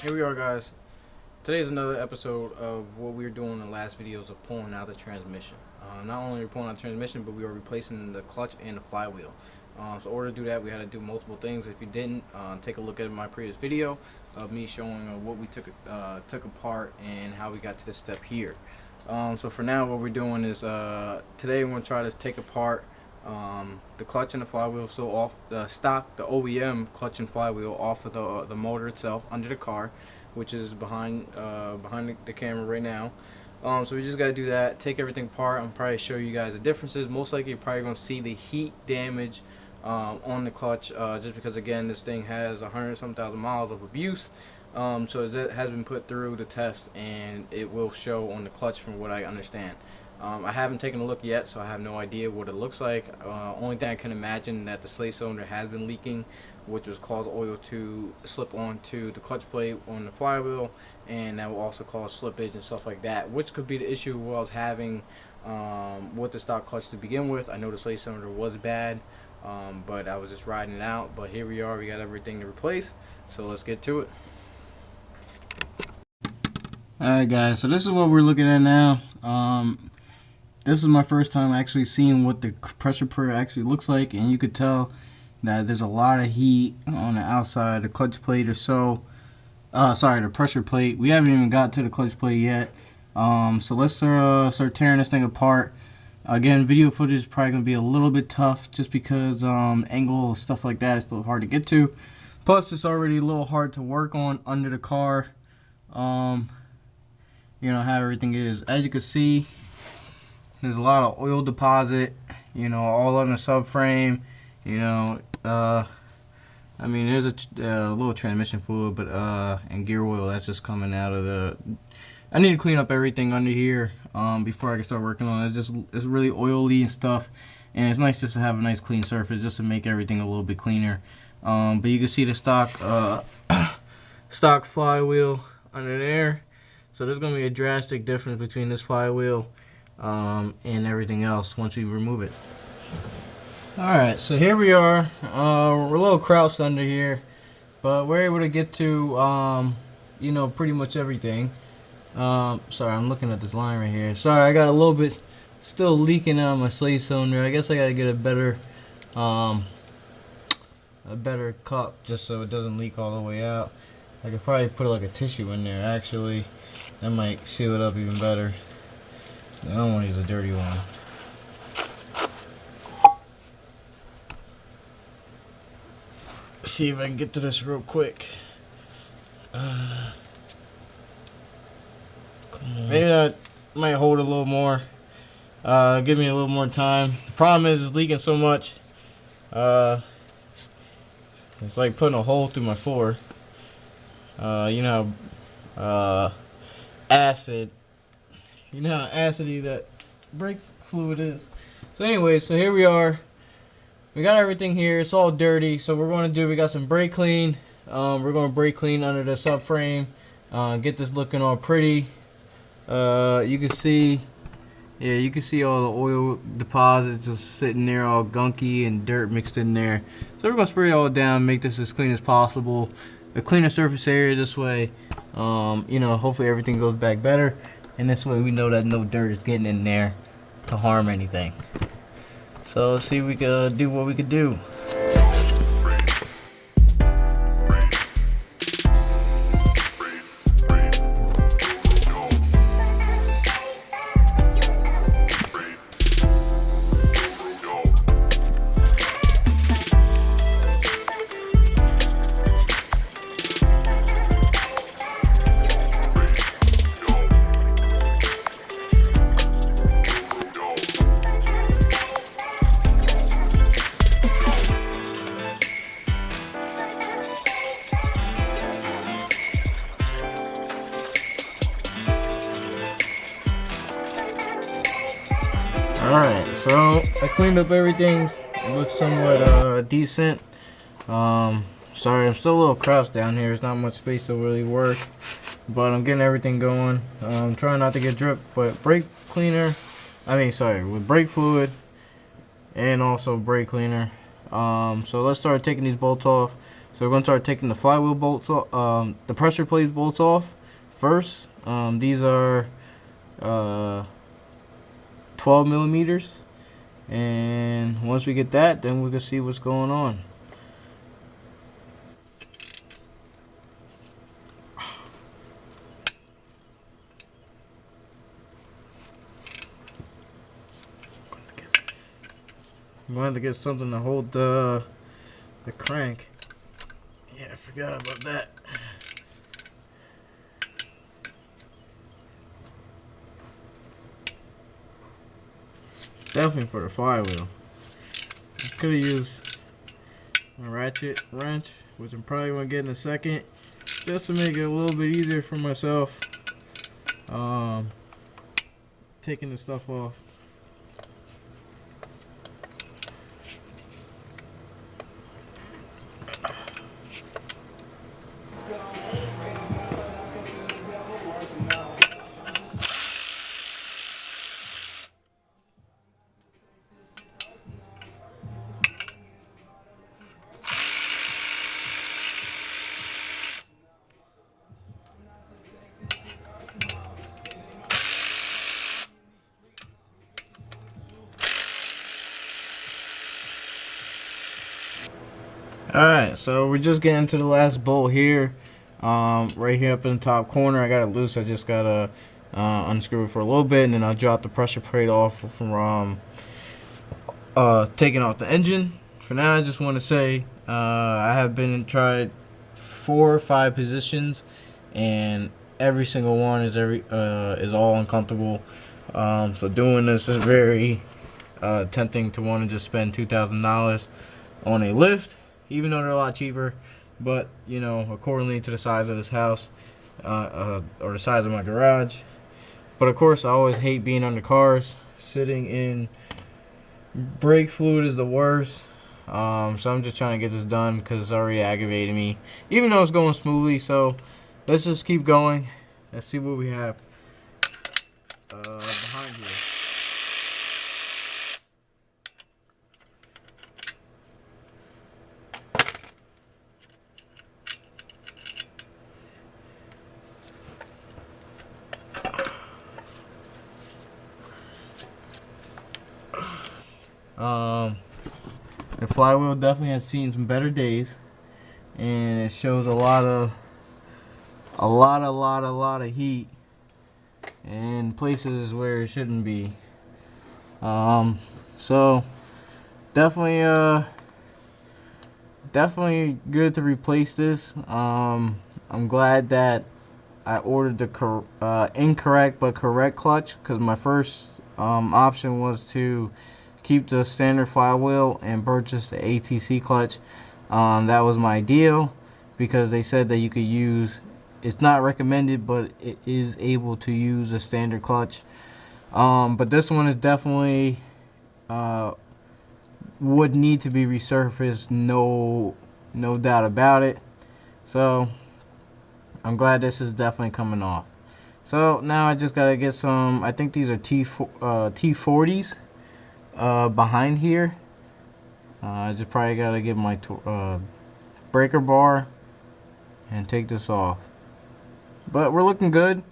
Here we are, guys. Today is another episode of what we were doing in the last videos of pulling out the transmission. Not only are we pulling out the transmission, but we are replacing the clutch and the flywheel. So in order to do that, we had to do multiple things. If you didn't, take a look at my previous video of me showing what we took apart and how we got to this step here. So for now, what we're doing is today we're going to try to take apart the clutch and the flywheel, so off the stock, the OEM clutch and flywheel off of the motor itself under the car, which is behind the camera right now. So we just got to do that, take everything apart. I'm probably show you guys the differences. Most likely you're probably going to see the heat damage on the clutch, just because again this thing has 100-some thousand miles of abuse. So that has been put through the test, and it will show on the clutch from what I understand. I haven't taken a look yet, so I have no idea what it looks like. Only thing I can imagine that the slate cylinder has been leaking, which was cause oil to slip onto the clutch plate on the flywheel, and that will also cause slippage and stuff like that, which could be the issue I was having with the stock clutch to begin with. I know the slate cylinder was bad, but I was just riding it out. But here we are, we got everything to replace, so let's get to it. Alright guys, so this is what we're looking at now. This is my first time actually seeing what the pressure per actually looks like, and you could tell that there's a lot of heat on the outside, the clutch plate or so. Sorry, the pressure plate. We haven't even got to the clutch plate yet. So let's start tearing this thing apart. Again, video footage is probably going to be a little bit tough just because angle, stuff like that is still hard to get to. Plus, it's already a little hard to work on under the car. You know how everything is. As you can see, there's a lot of oil deposit, you know, all on the subframe. You know, I mean, there's a little transmission fluid, but and gear oil that's just coming out of the. I need to clean up everything under here before I can start working on it. It's really oily and stuff, and it's nice just to have a nice clean surface just to make everything a little bit cleaner. But you can see the stock stock flywheel under there. So there's going to be a drastic difference between this flywheel and everything else once we remove it. Alright, so here we are. We're a little crouched under here, but we're able to get to, you know, pretty much everything. Sorry, I'm looking at this line right here. Sorry, I got a little bit still leaking out of my slate cylinder. I guess I got to get a better cup just so it doesn't leak all the way out. I could probably put like a tissue in there, actually. That might seal it up even better. I don't want to use a dirty one. See if I can get to this real quick. Maybe that might hold a little more. Give me a little more time. The problem is it's leaking so much. It's like putting a hole through my floor. You know how acid. You know how acidy that brake fluid is. So anyway, so here we are. We got everything here. It's all dirty. So we're going to do, we got some brake clean. We're going to brake clean under the subframe. Get this looking all pretty. You can see, yeah, you can see all the oil deposits just sitting there all gunky and dirt mixed in there. So we're going to spray it all down, make this as clean as possible. A cleaner surface area this way. You know, hopefully everything goes back better. And this way we know that no dirt is getting in there to harm anything. So let's see if we can do what we could do. Alright, so I cleaned up everything. It looks somewhat decent. Sorry, I'm still a little crouched down here. There's not much space to really work, but I'm getting everything going. I'm trying not to get dripped, but brake cleaner, with brake fluid and also brake cleaner. So let's start taking these bolts off. So we're going to start taking the flywheel bolts off, the pressure plate bolts off first. These are 12 millimeters, and once we get that, then we can see what's going on. I'm going to get something to hold the crank. Yeah, I forgot about that. Definitely for the flywheel. I could have used a ratchet wrench, which I'm probably going to get in a second, just to make it a little bit easier for myself. Taking the stuff off. Alright, so we're just getting to the last bolt here. Right here up in the top corner, I got it loose. I just gotta unscrew it for a little bit, and then I'll drop the pressure plate off from taking off the engine. For now, I just want to say I have been and tried 4 or 5 positions, and every single one is all uncomfortable. So doing this is very tempting to want to just spend $2,000 on a lift, even though they're a lot cheaper. But you know, accordingly to the size of this house, or the size of my garage. But of course, I always hate being under cars. Sitting in brake fluid is the worst. So I'm just trying to get this done because it's already aggravating me, even though it's going smoothly. So let's just keep going. Let's see what we have behind here. The flywheel definitely has seen some better days, and it shows a lot of heat in places where it shouldn't be. So definitely good to replace this. I'm glad that I ordered the incorrect but correct clutch, because my first option was to keep the standard flywheel and purchase the ATC clutch. That was my deal, because they said that you could use, it's not recommended, but it is able to use a standard clutch. But this one is definitely would need to be resurfaced, no doubt about it. So I'm glad this is definitely coming off. So now I just gotta get some, I think these are T40s behind here. I just probably gotta get my breaker bar and take this off. But we're looking good.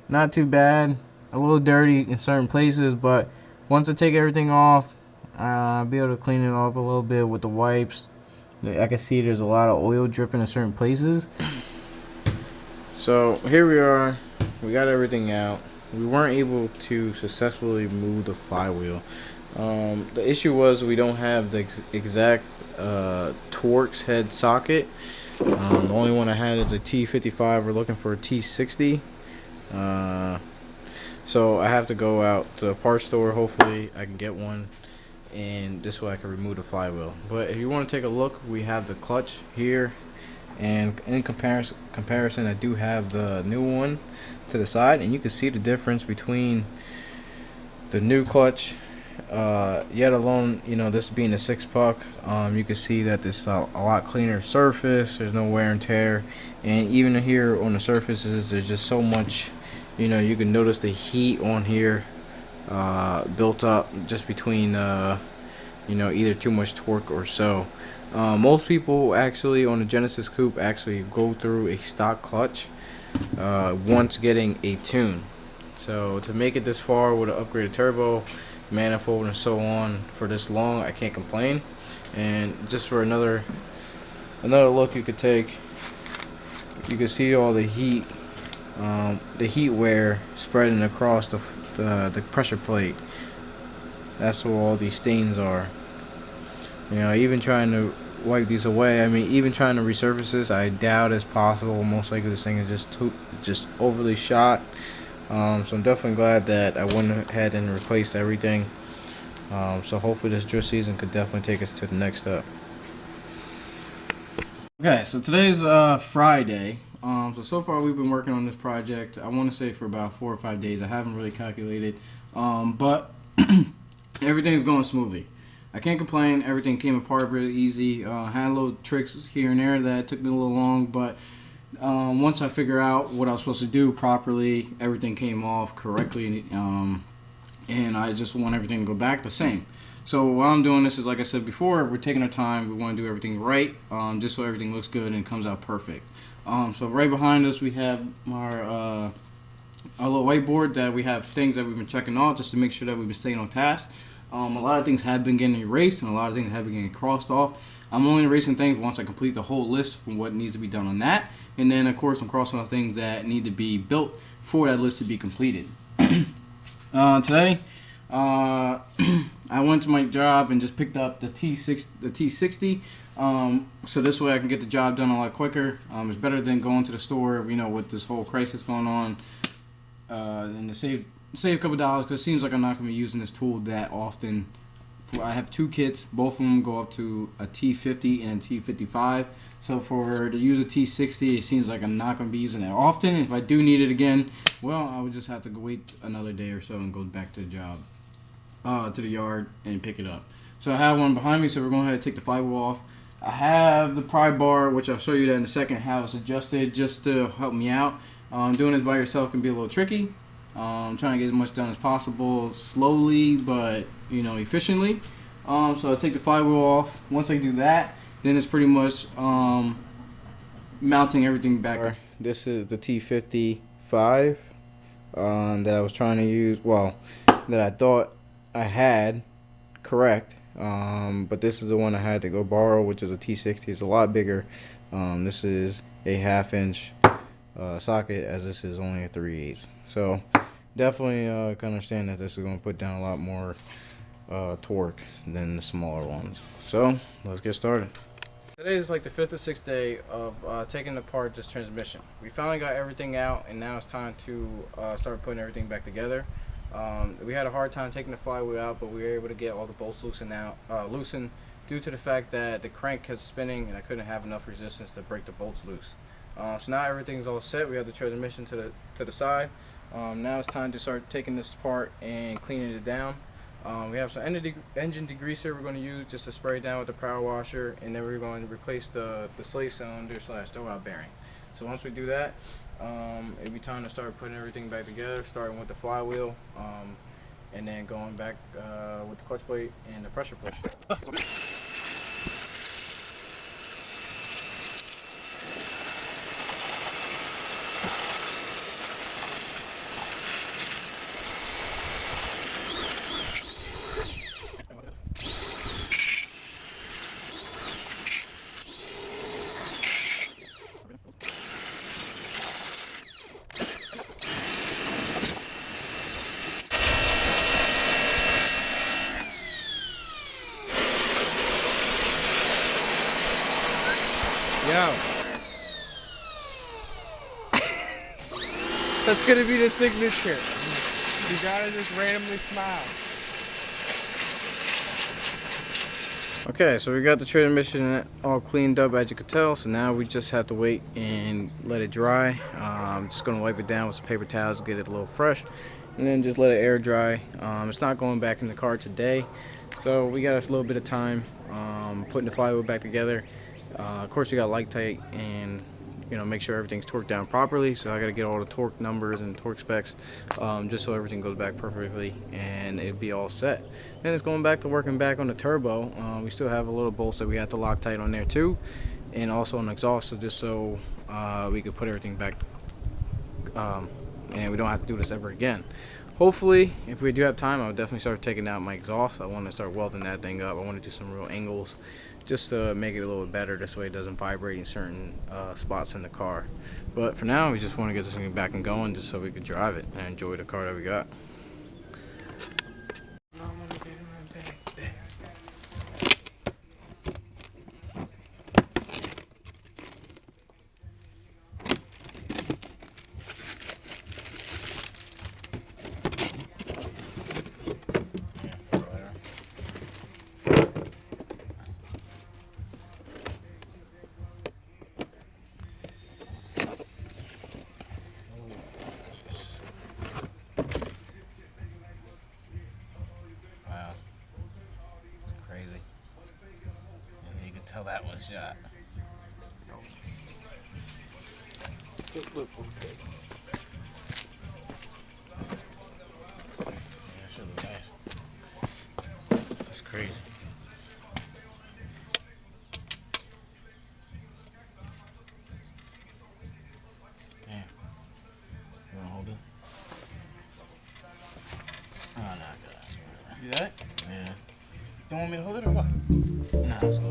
Not too bad. A little dirty in certain places, but once I take everything off, I'll be able to clean it up a little bit with the wipes. I can see there's a lot of oil dripping in certain places. So here we are. We got everything out. We weren't able to successfully move the flywheel. The issue was we don't have the exact Torx head socket. The only one I had is a T55. We're looking for a T60. So I have to go out to the parts store. Hopefully I can get one, and this way I can remove the flywheel. But if you want to take a look, we have the clutch here, and in comparison I do have the new one to the side, and you can see the difference between the new clutch, yet alone, you know, this being a 6-puck. You can see that this is a lot cleaner surface. There's no wear and tear, and even here on the surfaces there's just so much, you know, you can notice the heat on here built up just between the either too much torque or so. Most people actually on the Genesis Coupe actually go through a stock clutch once getting a tune. So to make it this far with an upgraded turbo, manifold, and so on for this long, I can't complain. And just for another look you could take, you can see all the heat wear spreading across the pressure plate. That's where all these stains are. Even trying to wipe these away, even trying to resurface this, I doubt it's possible. Most likely this thing is just overly shot. So I'm definitely glad that I went ahead and replaced everything. So hopefully this drift season could definitely take us to the next step. Okay, so today's Friday. So far we've been working on this project, I want to say for about 4 or 5 days. I haven't really calculated, but everything's going smoothly. I can't complain. Everything came apart really easy. Had little tricks here and there that took me a little long, but once I figure out what I was supposed to do properly, everything came off correctly, and I just want everything to go back the same. So while I'm doing this is, like I said before, we're taking our time. We want to do everything right, just so everything looks good and comes out perfect. So right behind us we have our little whiteboard that we have things that we've been checking off just to make sure that we've been staying on task. A lot of things have been getting erased and a lot of things have been getting crossed off. I'm only erasing things once I complete the whole list from what needs to be done on that. And then, of course, I'm crossing off things that need to be built for that list to be completed. Today, I went to my job and just picked up the T60. So this way I can get the job done a lot quicker. It's better than going to the store, with this whole crisis going on, and to save a couple dollars, because it seems like I'm not going to be using this tool that often. I have 2 kits, both of them go up to a T50 and a T55. So to use a T60, it seems like I'm not going to be using it often. If I do need it again, well, I would just have to wait another day or so and go back to the job, to the yard, and pick it up. So I have one behind me, so we're going ahead and take the flywheel off. I have the pry bar, which I'll show you that in a second, how it's adjusted just to help me out. Doing this by yourself can be a little tricky. I'm trying to get as much done as possible, slowly but efficiently. So I take the flywheel off. Once I do that, then it's pretty much mounting everything back. This is the T55 that I was trying to use. Well, that I thought I had correct. But this is the one I had to go borrow, which is a T60. It's a lot bigger. This is a 1/2 inch socket, as this is only a 3/8. So definitely can understand that this is going to put down a lot more torque than the smaller ones. So let's get started. Today is like the 5th or 6th day of taking apart this transmission. We finally got everything out, and now it's time to start putting everything back together. We had a hard time taking the flywheel out, but we were able to get all the bolts loosened due to the fact that the crank kept spinning and I couldn't have enough resistance to break the bolts loose. So now everything's all set. We have the transmission to the side. Now it's time to start taking this apart and cleaning it down. We have some engine degreaser we're going to use just to spray it down with the power washer, and then we're going to replace the slave cylinder / throwout bearing. So once we do that, it'll be time to start putting everything back together, starting with the flywheel, and then going back with the clutch plate and the pressure plate. Yo. That's gonna be the signature. You gotta just randomly smile. Okay, so we got the transmission all cleaned up, as you can tell. So now we just have to wait and let it dry. I'm just gonna wipe it down with some paper towels, get it a little fresh, and then just let it air dry. It's not going back in the car today, so we got a little bit of time putting the flywheel back together. Of course, we got Loctite and make sure everything's torqued down properly. So I got to get all the torque numbers and torque specs, just so everything goes back perfectly and it'd be all set. Then it's going back to working back on the turbo. We still have a little bolts that we have to lock tight on there too, and also an exhaust, so just so we could put everything back, and we don't have to do this ever again. Hopefully, if we do have time, I'll definitely start taking out my exhaust. I want to start welding that thing up. I want to do some real angles just to make it a little bit better. This way it doesn't vibrate in certain spots in the car. But for now, we just want to get this thing back and going just so we could drive it and enjoy the car that we got. Tell that one shot. Yeah, should look nice. That's crazy. Damn. You wanna hold it? Oh, no, good. You got it? Yeah. You still want me to hold it or what? Nah, let's go.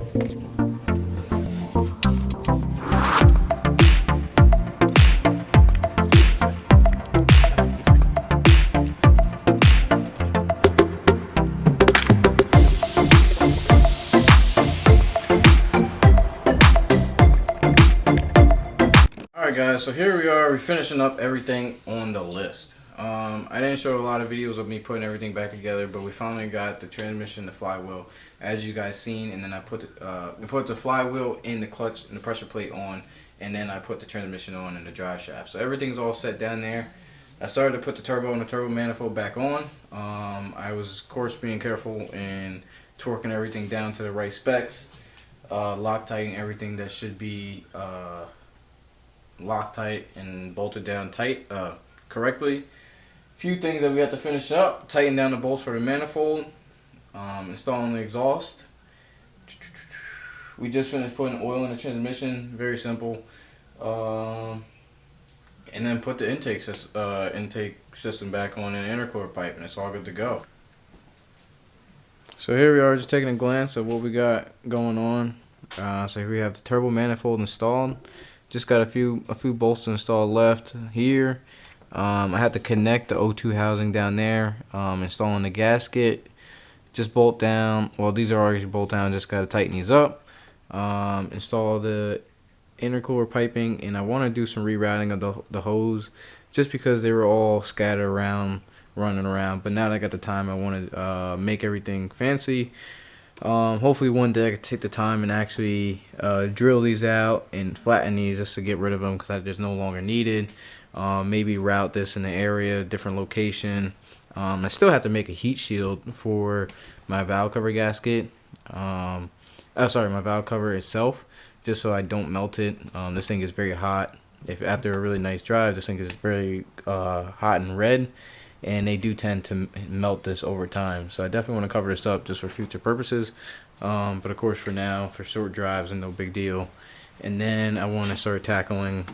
Alright guys, so here we are, we're finishing up everything on the list. I didn't show a lot of videos of me putting everything back together, but we finally got the transmission, the flywheel, as you guys seen, and then I put the flywheel in the clutch and the pressure plate on, and then I put the transmission on and the drive shaft. So everything's all set down there. I started to put the turbo and the turbo manifold back on. I was of course being careful and torquing everything down to the right specs, Loctiting everything that should be Loctite and bolted down tight correctly. Few things that we have to finish up: tighten down the bolts for the manifold, installing the exhaust. We just finished putting oil in the transmission, very simple, and then put the intake system back on an intercooler pipe, and it's all good to go. So here we are, just taking a glance at what we got going on. So here we have the turbo manifold installed. Just got a few bolts to install left here. I had to connect the O2 housing down there, installing the gasket. Just bolt down, well these are already bolt down, just got to tighten these up. Install the intercooler piping, and I want to do some rerouting of the hose just because they were all scattered around, running around. But now that I got the time, I want to make everything fancy. Hopefully one day I could take the time and actually drill these out and flatten these just to get rid of them because they're just no longer needed. Maybe route this in the area, different location. I still have to make a heat shield for my valve cover gasket. My valve cover itself, just so I don't melt it. This thing is very hot. If after a really nice drive, this thing is very hot and red, and they do tend to melt this over time. So I definitely want to cover this up just for future purposes. But of course, for now, for short drives, and no big deal. And then I want to start tackling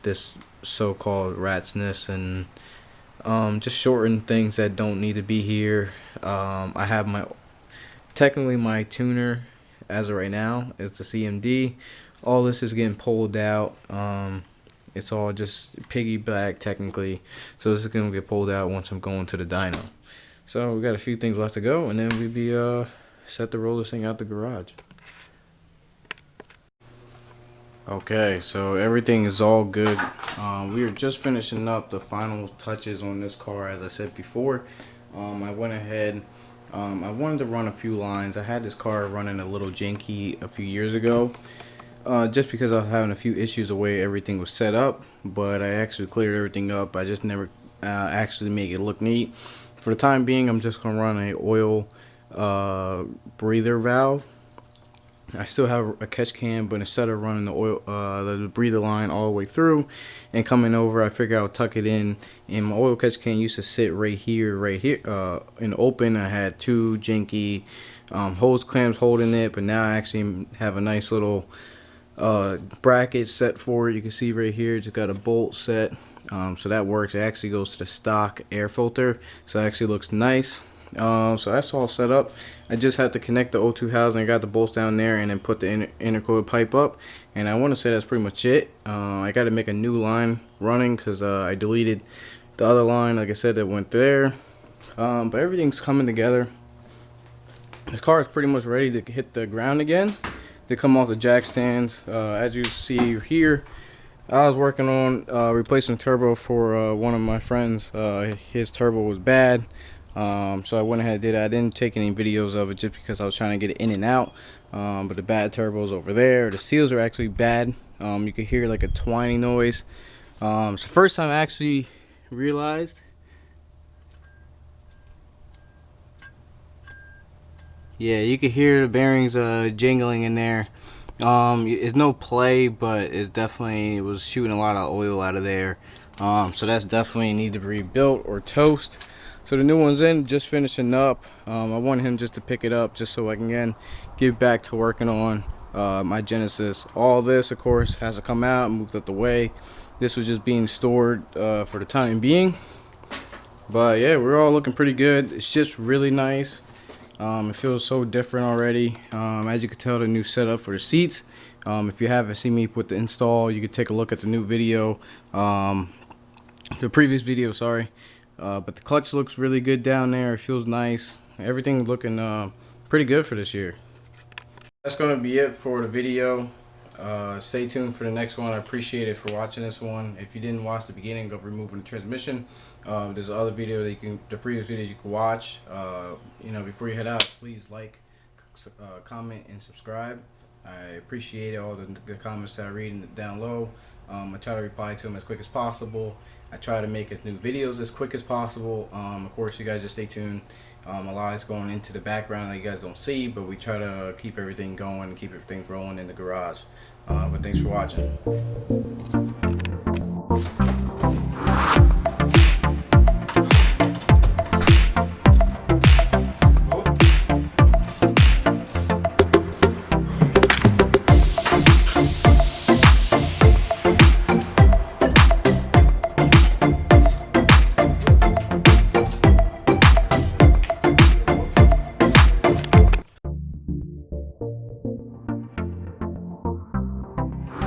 this so-called rat's nest and just shorten things that don't need to be here. I have technically my tuner as of right now is the CMD. All this is getting pulled out. It's all just piggyback technically, so this is gonna get pulled out once I'm going to the dyno. So we got a few things left to go, and then we'll be set to roll this thing out the garage. Okay, so everything is all good. We are just finishing up the final touches on this car. As I said before, I went ahead, I wanted to run a few lines. I had this car running a little janky a few years ago, just because I was having a few issues the way everything was set up, but I actually cleared everything up. I just never actually make it look neat. For the time being, I'm just going to run a oil breather valve. I still have a catch can, but instead of running the oil, the breather line all the way through and coming over, I figured I would tuck it in. And my oil catch can used to sit right here, in the open. I had two janky hose clamps holding it, but now I actually have a nice little bracket set for it. You can see right here, just got a bolt set, so that works. It actually goes to the stock air filter, so it actually looks nice. So that's all set up. I just had to connect the O2 housing. I got the bolts down there and then put the intercooler pipe up, and I want to say that's pretty much it. I got to make a new line running because I deleted the other line, like I said, that went there. But everything's coming together. The car is pretty much ready to hit the ground again. They come off the jack stands. As you see here, I was working on replacing turbo for one of my friends. His turbo was bad. So I went ahead and did that. I didn't take any videos of it just because I was trying to get it in and out. But the bad turbo's over there. The seals are actually bad. You can hear like a twining noise. It's the first time I actually realized. Yeah, you can hear the bearings jingling in there. It's no play, but it was shooting a lot of oil out of there. So that's definitely need to be rebuilt or toast. So the new one's in, just finishing up. I want him just to pick it up just so I can again get back to working on my Genesis. All this, of course, has to come out and moved out the way. This was just being stored for the time being. But yeah, we're all looking pretty good. It's just really nice. It feels so different already. As you can tell, the new setup for the seats. If you haven't seen me put the install, you can take a look at the new video, the previous video, sorry. But the clutch looks really good down there. It feels nice. Everything looking pretty good for this year. That's going to be it for the video. Stay tuned for the next one. I appreciate it for watching this one. If you didn't watch the beginning of removing the transmission, there's other video that the previous videos you can watch. Before you head out, please like, comment, and subscribe. I appreciate all the comments that I read down low. I try to reply to them as quick as possible. I try to make new videos as quick as possible. Of course, you guys just stay tuned. A lot is going into the background that you guys don't see, but we try to keep everything going and keep everything rolling in the garage. But thanks for watching.